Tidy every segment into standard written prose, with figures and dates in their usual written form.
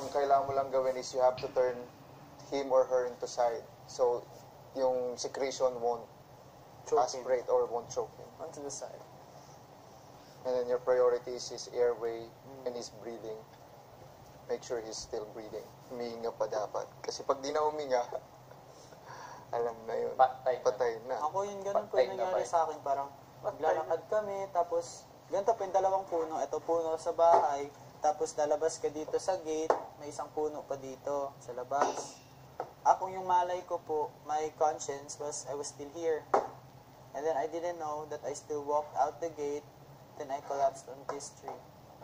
kailangan mo lang gawin is you have to turn him or her into side. So, yung secretion won't aspirate or won't choke him. Onto the side. And then your priority is his airway and his breathing. Make sure he's still breathing. Humihinga pa dapat. Kasi pag di na huminga, alam na yun. Patay na. Ako yun, ganun po yung nangyari sa akin. Parang maglalakad kami, tapos ganito po yung dalawang puno. Ito puno sa bahay, tapos lalabas ka dito sa gate, may isang puno pa dito sa labas. Ako yung malay ko po, my conscience was I was still here. And then I didn't know that I still walked out the gate, then I collapsed on this tree.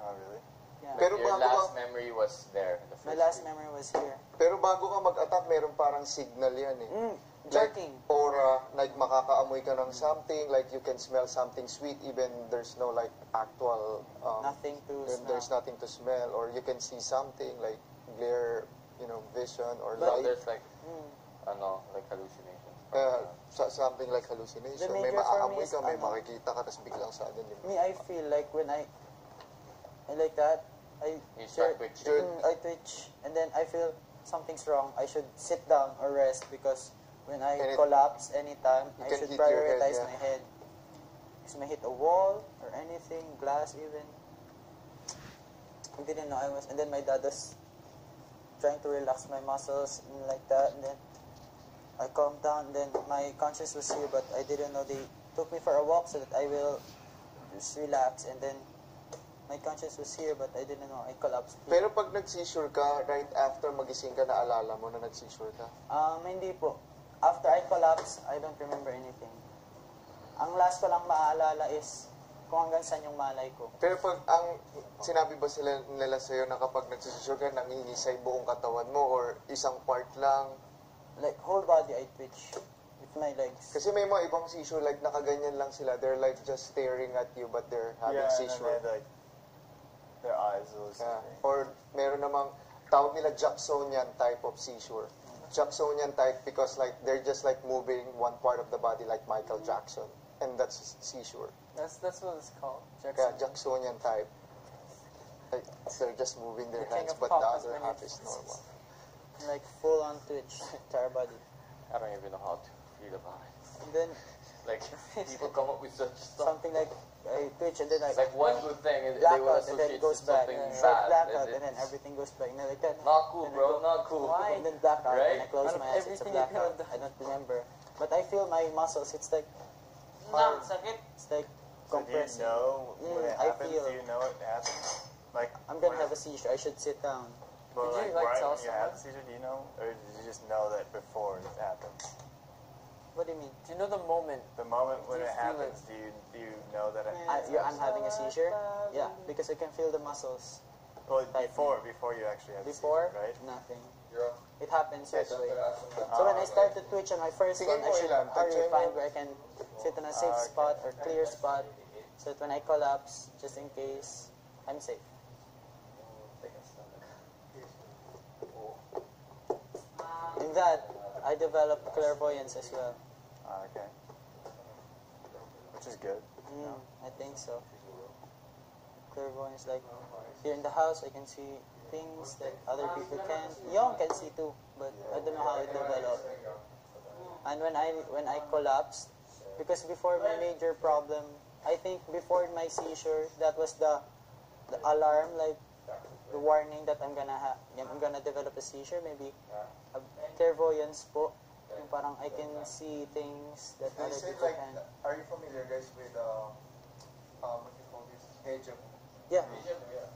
Oh, really? Yeah. But your last memory was there. My last memory was here. Pero bago ka mag-attack, meron parang signal yan eh. Jerking. Like aura, like makakaamoy ka ng something, like you can smell something sweet even there's no like actual... nothing to smell. There's nothing to smell. Or you can see something like glare, vision or But light. there's like, like hallucination. Something like hallucination. The May major for me maaamoy is, ka, may makikita ka, tapos biglang suddenly. Me, I feel like when I like that, You start twitching. I twitch, and then I feel something's wrong. I should sit down or rest because when I collapse anytime, I should prioritize my head. Because I may hit a wall or anything, glass even. I didn't know I was, and then my dad was trying to relax my muscles and like that, and then I calmed down, and then my conscience was here, but I didn't know they took me for a walk so that I will just relax, and then my conscience was here, but I didn't know. I collapsed. Pero pag nag-seizure ka, right after magising ka, naalala mo na nag-seizure ka? Hindi po. After I collapsed, I don't remember anything. Ang last ko lang maaalala is kung hanggang saan yung malay ko. Pero pag sinabi ba nila sa'yo na kapag nag-seizure ka, nangingisay buong katawan mo or isang part lang? Like, whole body I twitch with my legs. Kasi may mga ibang seizure, like nakaganyan lang sila. They're like just staring at you but they're having seizure. Yeah, like, their eyes hallucinating. Or meron namang, tawag nila Jacksonian type of seizure. Jacksonian type because like they're just like moving one part of the body like Michael Jackson. And that's seizure. That's what it's called. Jacksonian type. Like they're just moving their hands but the other half is normal. Like full on twitch, entire body. I don't even know how to feel about it. And then like people come up with such stuff. Something like I twitch and then it's like one good thing and they will and then associate it goes back. something Like bad. blackout and then everything goes back. And then like that. Not cool, bro. Not cool. Why? And then blackout. Right? And I close my eyes. It's a blackout. I don't remember. But I feel my muscles. It's like hard. It's like compressing. Do you know when it happens? Do you know it happens? Like I'm gonna have a seizure. I should sit down. But Did you, like, like, right tell when you have someone? a seizure, do you know? Or did you just know that before it happens? What do you mean? Do you know the moment? The moment when Do you it feel happens, do you know that it I'm having a seizure? Yeah, because I can feel the muscles. Well, before you actually have Before, a seizure, right? nothing. It happens right away. So when I start to twitch on my first one, I should already find where I can sit in a safe spot or clear spot so that when I collapse, just in case, I'm safe. In that, I developed clairvoyance as well. Okay. Which is good. I think so. Clairvoyance, like here in the house, I can see things that other people can't. Young can see too, but I don't know how it developed. And when I collapsed, because before my major problem, I think before my seizure, that was the alarm, like the warning that I'm gonna develop a seizure, maybe a clairvoyance po. Yung parang I can see things that other people can. Are you familiar guys with what do you call this? Deja vu. Yeah.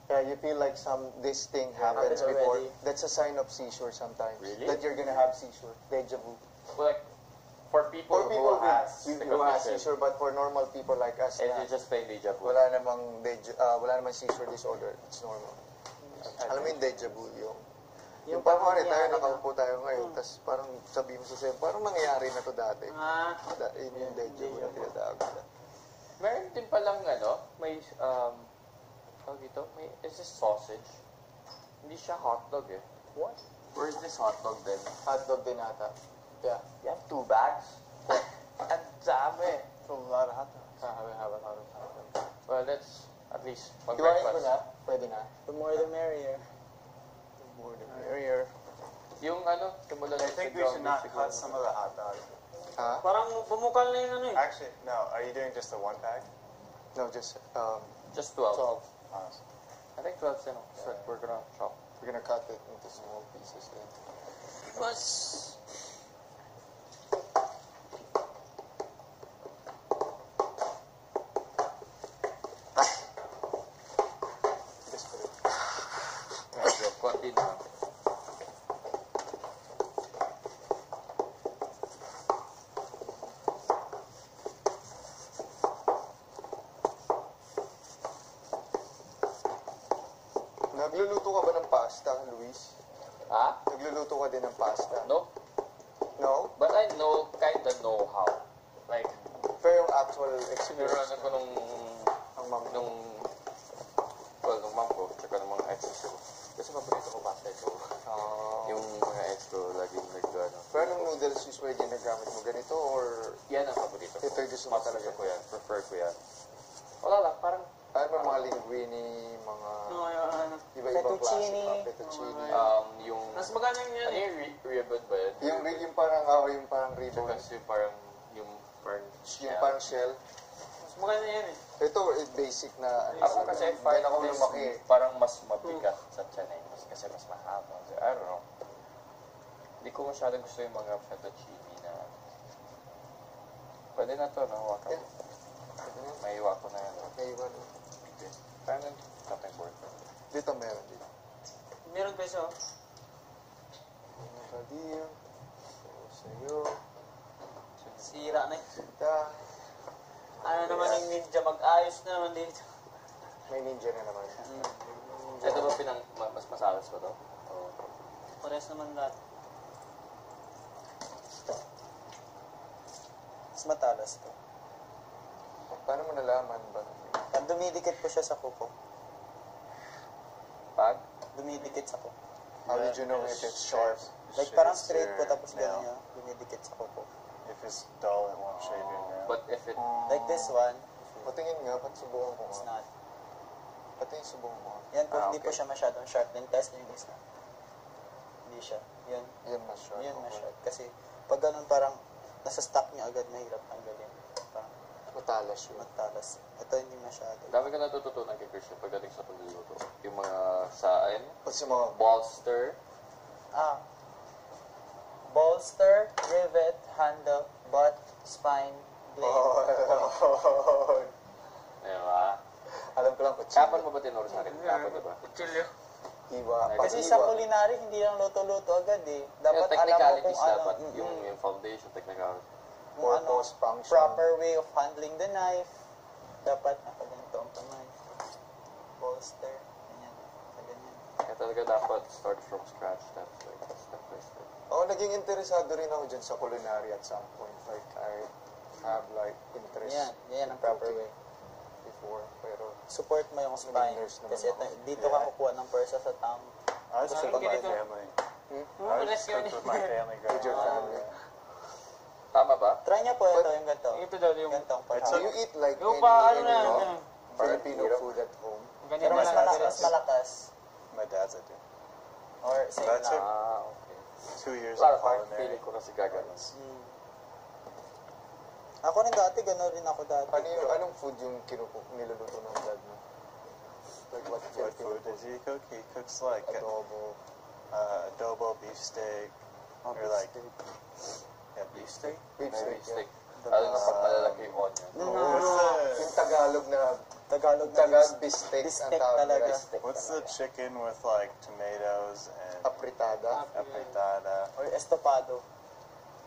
Yeah, you feel like this thing happens Happened before. already. That's a sign of seizure sometimes. Really? That you're gonna have seizure. Deja vu. Like for people who has who has seizure, but for normal people like us, and you just plain deja vu. wala namang seizure disorder. It's normal. Alam mo yung deja vu yung parang tayo, nakaupo tayo ngayon, tapos parang sabihin mo sa sa'yo, parang nangyayari na to dati. Yun yung deja vu na tinatawag nila. Meron din palang may tawag dito, is this sausage? Hindi siya hotdog eh. What? Where is this hotdog then? Hotdog din ata. Yeah. You have 2 bags? Ang dami. It's a lot of hot dogs. I have a lot of hotdog. Well, that's at least Iwain ko breakfast. na? Pwede na. The more the merrier. More ano, simulan I think we should not cut some of the hot dogs. Ha? Parang bumukal na yung ano eh. Actually, no. Are you doing just the one pack? No, just Just 12. 12. Honestly. I think 12 is enough. So we're gonna chop. We're gonna cut it into small pieces then. Mas... Just put it. Medyo, konti na. Nagluluto ka ba ng pasta, Luis? Ha? Nagluluto ka din ng pasta? No? No? But I kinda know how. Like, Pero yung actual sinuruan experience ko nung ng mom ko, tsaka ng mga ex ko. Kasi paborito ko pasta ito. Yung mga ex ko, laging nag-ano. Pero anong noodles usually ginagamit mo? Ganito or Yan ang paborito ko. ito yung gusto mo Mas talaga? gusto ko yan. Prefer ko yan. Wala lang, parang Ano ba mga linguine, mga Ano, iba-ibang klase Fettuccine. pa? Fettuccine. yung... mas maganda yung Ano yan eh. yung ribbon ba yan? Yung parang, yung parang ribbon. Tsaka yung parang Yung parang shell. Mas maganda yan eh. Ito, basic na, Ako kasi Diyan ako this lumaki. parang mas mabigat sa tiyan eh. Kasi mas mahaba. So, I don't know. Hindi ko masyadong gusto yung mga fettuccine na... Pwede na to, no? Waka. Yeah. May wako na yan. No? Okay, iwan. Okay. Parang cutting board. Dito meron dito. Meron peso. Nakadiyo. Sa'yo. Sira na eh. Sita. Ano naman yung ninja, mag-ayos na naman dito. May ninja na naman. Ito ba mas masalas ko to? Pares naman lahat. Mas matalas to. Paano mo nalaman ba? At dumidikit po siya sa kuko. Pag? Dumidikit sa kuko. How did you know if it's sharp? Like parang straight po tapos gano'n niya, dumidikit sa kuko. If it's dull, it won't shave your nail. But if it... Like this one, Patingin nga, ba't subukan ko it's nga? not. Patingin subukan ko nga. Yan po, Ah, hindi po okay. siya masyadong sharp. Then test niyo yung isa. Hindi siya. Yun, Yan mas sharp. yun mas sharp. Kasi pag ganun parang nasa stock niya agad, mahirap tanggalin. Parang Matalas yun. matalas. Ito hindi masyado. Dami ko natututunan kay Christian pagdating sa pagluluto. Yung mga sa, ayun, Pati sa mga bolster. Bolster, rivet, handle, butt, spine, blade. Oh, Diba? alam ko lang kung Kapan mo ba tinuro sa akin? Kapan diba? Kutsilyo. Iwa. Kasi sa culinary, hindi lang luto-luto agad eh. Dapat Yung alam mo technicalities kung ano, dapat. Yung foundation, technical. kung ano, Purpose, function. proper way of handling the knife. Dapat nakaganito ang kamay. Bolster, ganyan, ganyan. Kaya talaga dapat start from scratch. That's like step by step. Oo, naging interesado rin ako dyan sa culinary at some point. Like, I have like interest Yan ang proper way. before. Pero, Support mo yung spine. nurse naman Kasi ako. dito ka kukuha ng persa sa tongue. I just cook with my ganito. family. I Pares just yun cooked eh. with my family with your growing up. family. Tama ba? Try niya po ito, yung ganito. Ito daw yung... Ganito ang Do parang. you eat like Yung pa, ano na, no? ano. Filipino food at home? Ganyan Pero naman mas, lang. mas malakas. My dad's I do. Or same That's lang. Ah, okay. 2 years Wala, of parang culinary. feeling ko kasi gaganon. Ako rin dati, gano'n rin ako dati. Anong food yung niluluto ng dad mo? Like what What Filipino food does he cook? He cooks like Adobo. adobo, beef steak, or like beef steak. Beef steak. Steak. Lalo na pag malalaki yung onion. Yung Tagalog na Tagalog na Tagalog bistek ang bistek tawag talaga. nila. What's the chicken with like tomatoes and Apritada. apritada? Or estopado.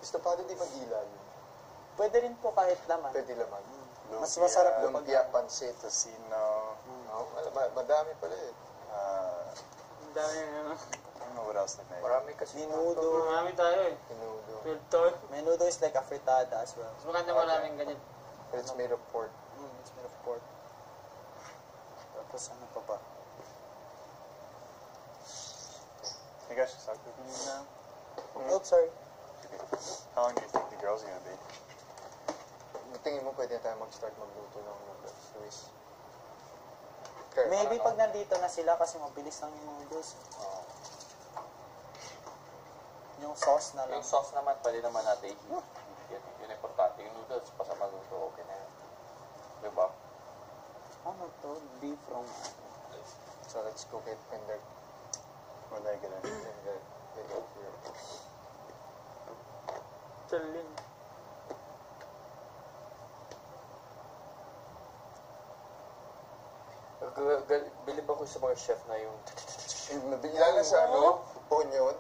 Estopado di ba gila yun? Pwede rin po kahit laman. Pwede laman. Mas masarap po pag Lumpia, pansit. Tocino. No, madami pala eh. Ang dami na ano. I don't know what else they make. Marami kasi. Menudo. Marami tayo eh. Tinudo. Piltoy. Menudo is like a fritada as well. Mas maganda maraming ganyan. But it's made of pork. It's made of pork. Tapos ano pa ba? You guys should start cooking these now. Oh, sorry. How long do you think the girls are gonna be? Tingin mo pwede tayo mag-start magluto ng noodles, Luis? Okay, Maybe pag nandito na sila kasi mabilis lang yung noodles. sauce na lang. Yung sauce naman, pwede naman natin i-heat. Yun ang importante. Yung noodles, pa sa maluto, okay na yun. Diba? Ano to? Beef from... So let's cook it when they're they get here. Chaling. Bilib ako sa mga chef na yung Lalo sa onion. Onion,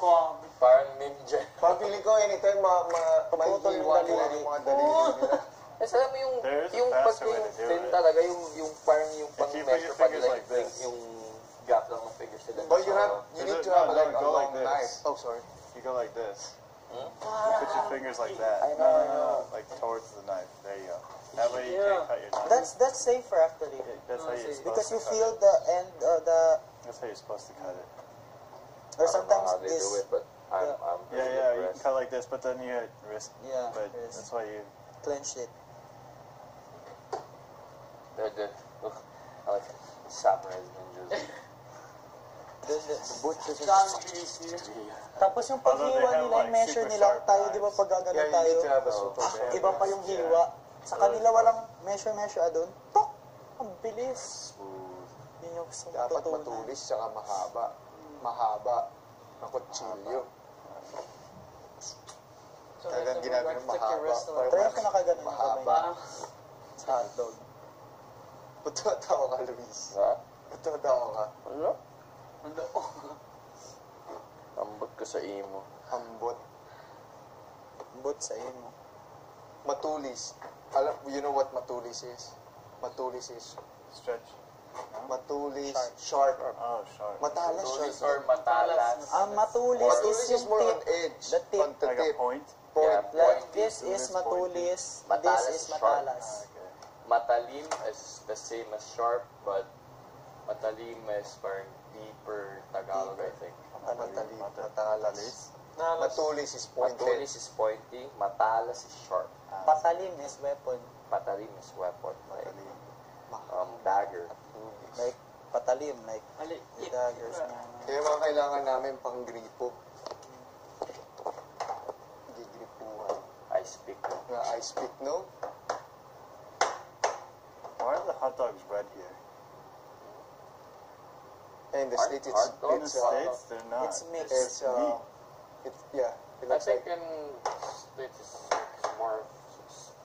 grabe. parang ninja. Pagpili ko anytime maiiwan nila yung mga daliri nila. Kasi alam mo yung There's a yung faster way to do pag-thin it. talaga yung parang yung If you put pang-measure your pag fingers like this. yung gap lang ng fingers nila. But you need to have like a go like long this. knife. Oh, sorry. You go like this. Hmm? You put your fingers like that. I know. Like towards the knife. There you go. That way you Yeah. can't cut your knife. That's safer actually. That's how you're supposed Because you to cut feel it. the end, That's how you're supposed to cut it. or I don't know sometimes how they this, do it, but I'm Yeah, really yeah, you can impressed. cut like this, but then you hit wrist. yeah, But wrist. that's why you. Clench it. They're I like samurai ninjas. Then the butchers. Yeah. Tapos yung Although they paghiwa have, nila, like, yung measure super nila, sharp tayo di ba knives. pag gagano Yeah, you tayo, need to have a super bad. iba pa yung hiwa. Sa kanila walang measure doon. Tok! Ang bilis. Smooth. Yun yung gusto kong Dapat tutunan. matulis tsaka mahaba. Mahaba na kutsilyo. Talagang ginagawa ng mahaba. Try ko nakaganon yung kamay Mahaba. niya. Sa hotdog. Ba't tumatawa ka, Luis? Ha? Ba't tumatawa ka? Ano? Ambot ko sa imo. Ambot. But sa imo. Matulis. You know what matulis is? Matulis is Stretch. matulis, sharp. Oh, sharp. Matalas, Tulis sharp. or matalas. Ang matulis Matulis is is yung more on tip. edge. The tip. On the Like a tip. point. Yeah, Like pointy. this is matulis, this Matalas is is sharp. matalas. Okay. Matalim is the same as sharp, but matalim is parang deeper Tagalog, I think. Matalim, matalas. Nalas. Matulis is pointed. Matulis is pointy, matalas is sharp. Patalim is weapon. Patalim is weapon, like Matalim. dagger. Like patalim, like Ali. daggers na. Kaya mga kailangan namin pang gripo. Gigripuhan. Ice pick. Nga ice pick, no? Why are the hot dogs red here? And the Hard- States, hard dog? In the it's, States, they're not. It's mixed. it's, meat. yeah, it I looks think like, in States it's more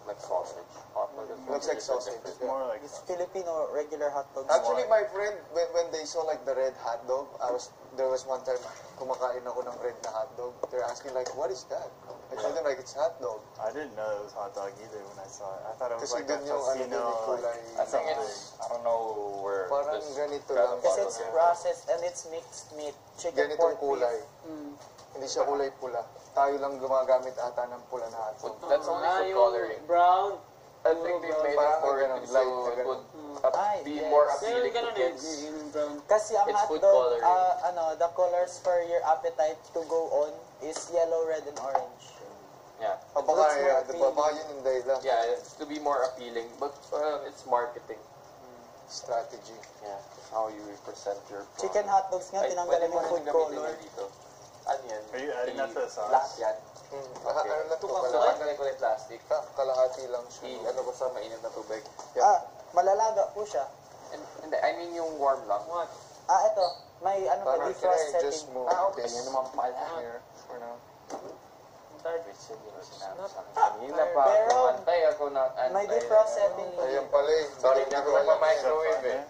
like sausage. Hot dog is Looks like different. sausage. It's more like It's Filipino regular hot dogs. actually my friend, when they saw like the red hot dog, there was one time, kumakain ako ng red na hot dog. They're asking like, what is that? I told them like, it's hot dog. I didn't know it was hot dog either when I saw it. I thought it was Kasi like a dun yung ano dun, tocino. yung kulay. I think it's, I don't know where Parang this ganito kind lang. of Kasi hot it's dog is. processed and it's mixed meat. Chicken, Ganitong pork, kulay. beef. Hindi siya kulay pula. Tayo lang gumagamit ata ng pula na hot dog. That's only food coloring. Brown. I think they made it Parang for it ganun, so light na it ganun. would Ay, be yes. more Pero appealing to ganun eh. kids. Yung brown. Kasi ang It's food hotdog, coloring. the colors for your appetite to go on is yellow, red, and orange. Yeah. O baka, Looks more diba, baka yun yung dahilan. Yeah, it's to be more appealing, but it's marketing. Strategy. Yeah, how you represent your product. Chicken hotdogs nga, Ay, tinanggalan pwede mo yung food rin gamitin color. yun dito. Ano yan? Are you adding that to the sauce? Lahat yan. Ano lang ito pala? Tanggalin ko na yung plastic. Kalahati lang siya. Ano ko sa mainit na tubig. Malalaga po siya. Hindi, I mean yung warm lang. What? Ito. May ano pa, Parang defrost can I just setting. move Okay. this Yan naman pala. here for now? Which yun yung sinabi sa akin. Kanina pa Pero, ako, antay ako na antay. May defrost setting. Ayan pala eh. Sorry, hindi ako microwave eh.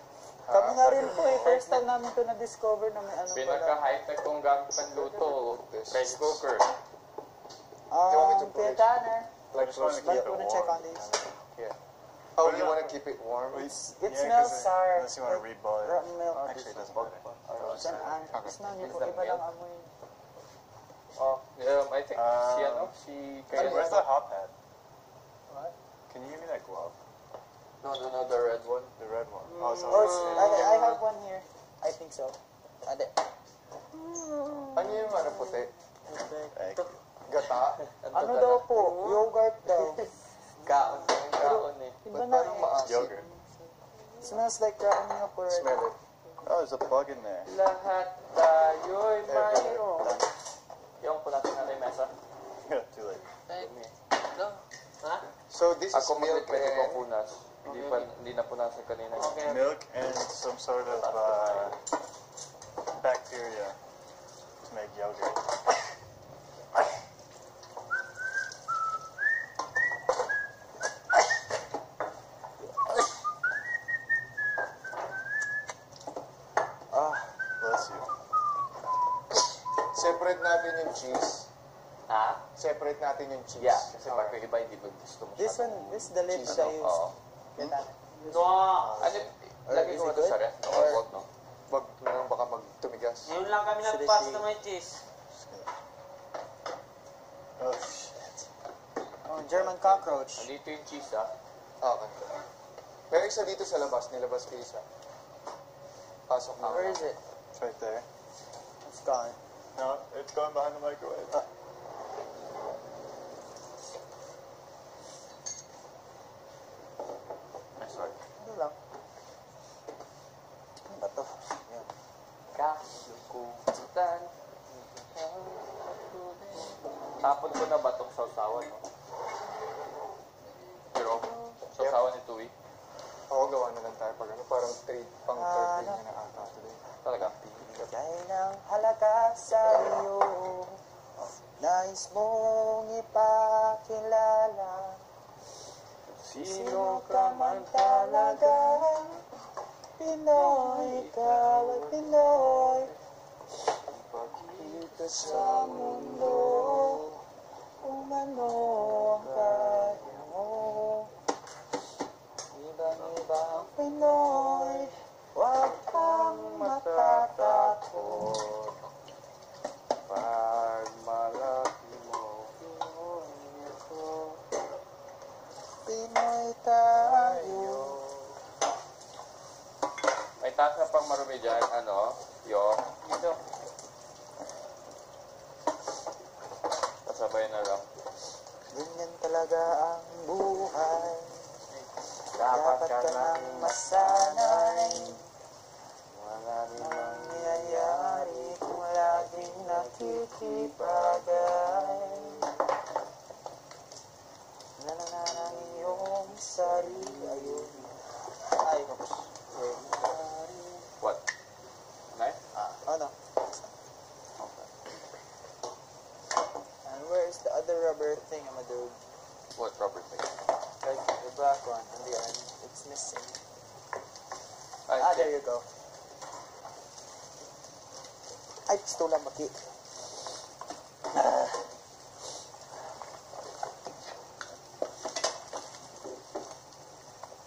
Kami nga rin po eh. First time namin to na-discover na may ano pala. Pinaka-high-tech kong gamit panluto. Rice cooker. Kuya Tanner, Like just wanna roast keep might it wanna warm. check on these. Oh, you want to keep it warm? It Yeah, smells 'cause sour. Unless you want to Like reboil raw it. milk. Actually, it doesn't matter. Frozen and smell niyo po, Is that iba lang milk? amoy. Oh, I think si ano, si Hey, where's the hot pad? What? Can you give me that glove? No, the red one. The red one. Oh, so Or, I have one here. I think so. Ade. Ano yung ano puti? Egg. Gata? Ano daw po? Yogurt daw. Kaon. Kaon eh. Iba Ba't na parang eh. maasim? Yogurt. Smells like raw milk already. Smell it. Oh, there's a bug in there. Lahat tayo'y mayroon. So this is Ako milk pwede ko and... punas. Hindi na punasan kanina. Okay. Milk and some sort of bacteria to make yogurt. Bless you. Separate natin yung cheese. Ha? Separate natin yung cheese. Yeah, kasi pag yung iba hindi mo gusto mo. This one, this is the lid that I used. Oo. Get that? Ano, lagi Is ko it ito good? sa ref. Or- Wag, no? Wag na baka magtumigas. Ngayon lang kami Should I nagpas say- na may cheese. Oh shit. Oh, German cockroach. Andito yung cheese, ha? Okay. May isa dito sa labas. Nilabas ko isa. Pasok na. Where is it? It's right there. It's gone. No, it's going behind the microwave. Ay, sorry. Ano lang? Ano ba to? Yan. Kalukutan. Tapon ko na batok sa usawan, no? Pero, sa usawan ni Tui. Oo, gawa na lang tayo pag ano. Parang pang third day na ata today. Talaga. Bigay ng halaga sa iyo. Nais mong ipakilala. Sino ka man talaga? Pinoy, ikaw ay Pinoy. Pagkita sa mundo, umano ang kaya mo. Ibang-ibang Pinoy, huwag kang matatakot. Pag malaki mo. Pinoy ako, Pinoy tayo. May taas na pang marumi dyan, ano? Yung, ito. Pasabay na lang. Ganyan talaga ang buhay. Dapat ka nang lang masanay. wala rin Ang lang. nangyayari kung laging nakikipagay. Nananang ang iyong sarili. Ayun. Ay, What? Knife? ano? And where is the other rubber thing, Amadou? What rubber thing? Like the black one on the end. It's missing. Ay, There you go. Ay, pistola, Maki.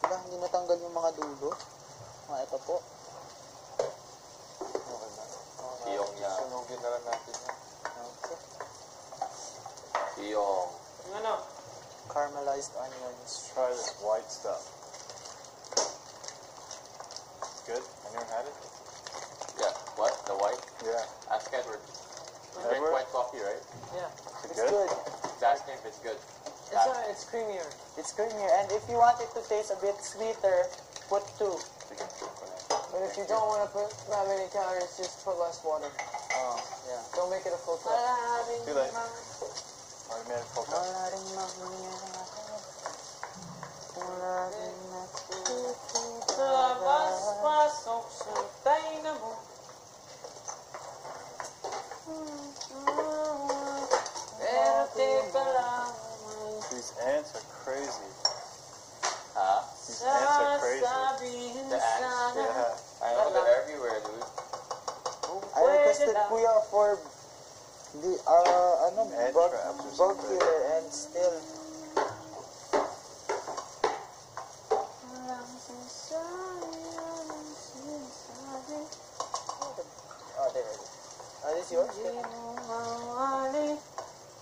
Diba, hindi natanggal yung mga dulo? Ito po. Okay na. Iyong yan. Sunugin na lang natin yan. Okay. Iyong. Yung ano? Caramelized onions. Try this white stuff. Good? I never had it. Yeah. What? The white? Yeah. Ask Edward. You drink Edward? white coffee, right? Yeah. Is it It's good? good. Just ask him if it's good. It's creamier. It's creamier. And if you want it to taste a bit sweeter, put 2. Sige, ko na. But if you don't want to put that many calories, just put less water. Oh, yeah. Don't make it a full cup. Too late. Already made a full cup. Wala rin mangyayari. Wala rin Labas, nakikipagay. pasok, sutay na mo. Pero teka lang, These ants are crazy. Ha? These ants are crazy. sasabihin The ants? sana. Yeah. I know they're everywhere, dude. I requested Kuya for the Ant bug traps or something. killer and still Walang sinasabi, walang sinasabi. oh there it is. This is yours? Di mo mawali,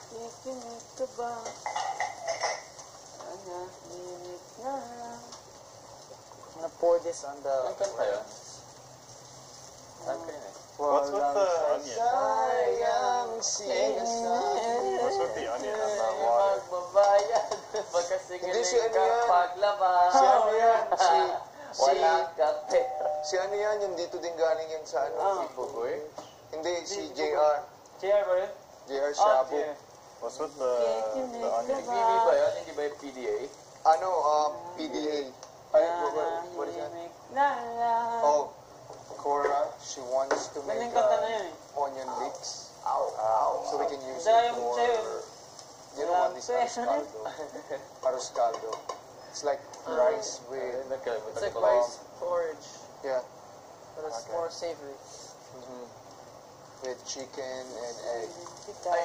kikinig ka ba? Nanahimik na lang. I'm gonna pour this on the Ang kanta yun. Saan kayo na eh? What's with the onion? Sayang sinasabi. What's with the onion on the water? Magbabayad. Hindi, si Pagkasigiling ano kang yan? paglabas. Si ano yan? Wala kang pera. Si ano yan? Yung dito din galing yan sa ano? Si Bugoy? Hindi, si JR. JR ba yun? JR Shabu. What's with the onion? PB ba yun? Hindi ba yung PDA? PDA. Ay, what is that? Oh, Cora, she wants to make Galing kanta na yun onion leeks. Ow. So we can use Sa it yung for, sa'yo. you know what, this Walang arroz caldo. Arroz caldo. It's like rice with, It's like rice porridge, yeah, but it's Okay. more savory. with chicken and egg. Ay,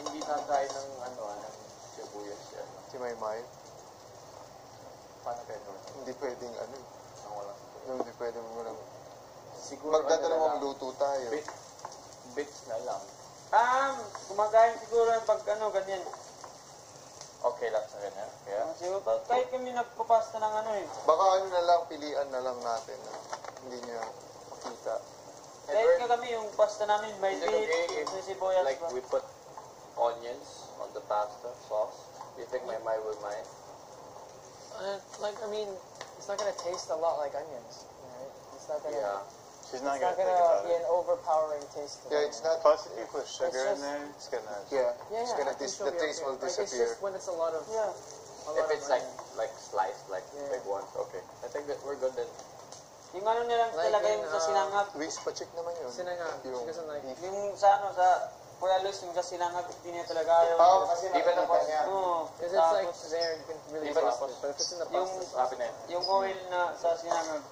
hindi na tayo ng ng sibuyas yan. Si Maymay, Paano kayo gawin? hindi pwedeng Ang walang hindi pwedeng walang, Siguro magdadalawang luto tayo. bits na lang. Kumakain siguro yung pag ganyan. Okay lang sa ganyan. Kaya, Siguro kahit kami nagpapasta ng Baka na lang, pilian na lang natin. Hindi niya makita. Kahit ka kami yung pasta namin, may is it okay beet, may sibuyas like ba? we put onions on the pasta sauce? Do you think my will mind? It's not gonna taste a lot like onions, right? It's not gonna. Yeah. She's It's not not gonna think gonna about be it. an overpowering taste. Yeah, it's not, Plus, if you put sugar It's in just- there, it's gonna. Yeah, it's yeah. gonna I think the she'll be taste okay. will Like, it's disappear. just when it's a lot of. Yeah. If it's like onion. sliced, like Yeah. big ones, okay. I think that we're good then. Yung nilang Like talaga in, yung sa sinangag. Luis, pa-check naman yun. Sinangag. She Yung doesn't like. beef. Yung sa sa Kuya Luis, yung sa sinangag, hindi niya talaga ayaw. Even the pasta. Oo. Because it's like Tapos, there, you can really Even taste tapos, it. But if it's in the yung, pasta, Sabi na yun. yung oil na sa sinangag,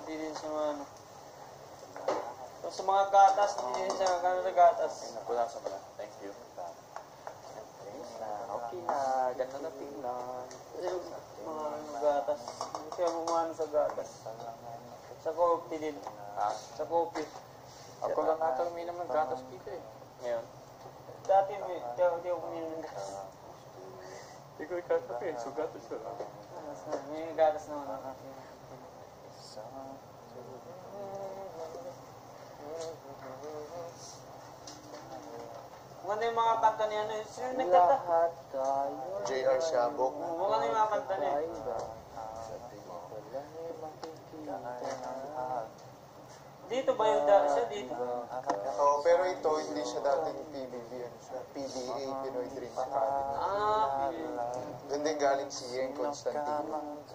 hindi din siya maano. Tapos sa mga gatas, hindi din siya gano'n sa gatas. Punasan mo na. Thank you. Okay na. Ganda na tingnan. Mga gatas. Hindi siya bumano sa gatas. Sa coffee din. Ha? Sa coffee. Ako lang ata uminom ng gatas dito eh. Ngayon. Dati, hindi ako kuminom ng gatas. Hindi ko ikakape. So gatas ko lang. May gatas naman. Kung ano yung mga kanta niya, sino yung nagkanta? J.R. Shabok. Kung ano yung mga kanta niya. Dito ba yung siya dito? Oh, pero ito, hindi siya dating PBB. Siya? PDA, Pinoy Dreams Academy. Doon din galing si Yeng Constantino.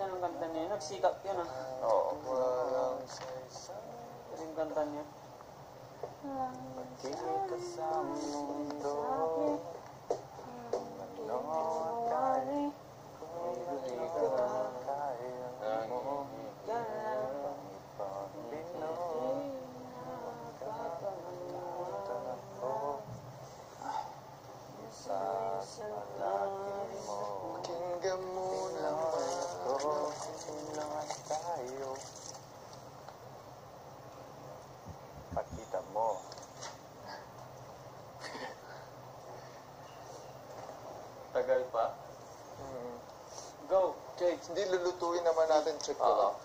Yan ang kanta niya. Nagsikap yun Oo. Walang Yan yung kanta niya. Pagkita sa mundo, manood tayo, kung hindi ka kaya mo, ipag-Pinoy, nakakalimutan ko, sa palagi mo. Pakinggan mo naman Ito, tulungan tayo. Pakita mo. Tagal pa? Go. Cake, hindi lulutuin naman natin. Check ko lang.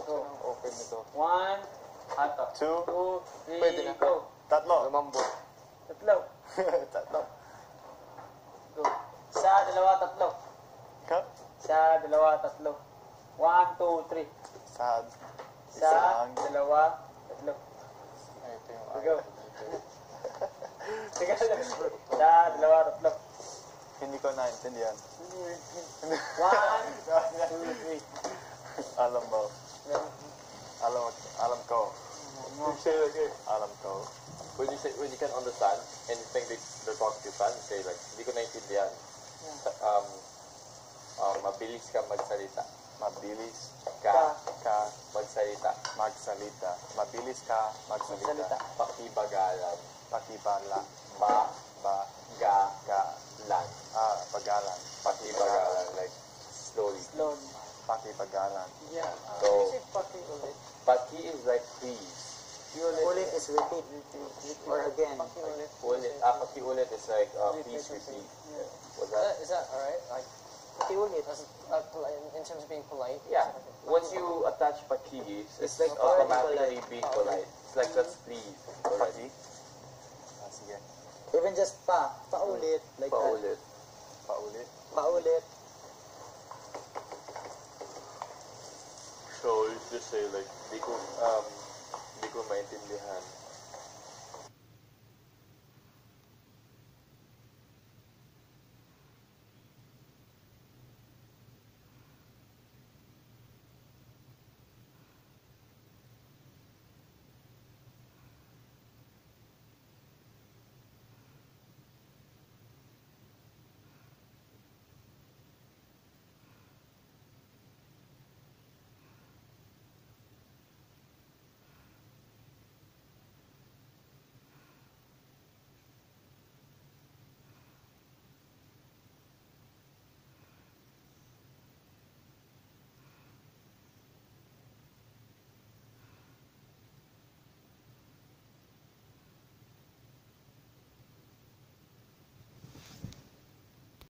Go. Open ito. 1, hotdog. 2, 2, 3, Pwede na. go. tatlo. Lumambot. Tatlo. Tatlo. Go. Isa, dalawa, tatlo. Ka? Isa, dalawa, tatlo. 1, 2, 3. Sad. Isa, Isang. dalawa, tatlo. Ay, ito yung Go. Teka lang. Isa, dalawa, tatlo. Hindi ko naintindihan. 1, 2, 3. Alam mo. Alam ko. Say like it. Alam ko. When you can understand and you think they're talking to you, you say like, hindi ko naintindihan. Mabilis ka magsalita. Mabilis Ka ka magsalita. magsalita. Mabilis ka magsalita. Pakibagalan. Pakibala. Ba Ba. ga Ga. lan. Pagalan. Pakibagalan. Like slowly. Lord. Pakibagalan. Yeah. So, Paki ulit. paki is like please. Ulit is repeat. Or again. Paki ulit. Ulit. Paki ulit is like please repeat. What's that? Is that alright? Like, Ulit. in terms of being polite? Yeah. Once you attach paki, it's like automatically being polite. It's like that's please. Paki. Sige. Even just paulit. Like that. Paulit. Paulit. Paulit. So you just say like, di ko maintindihan.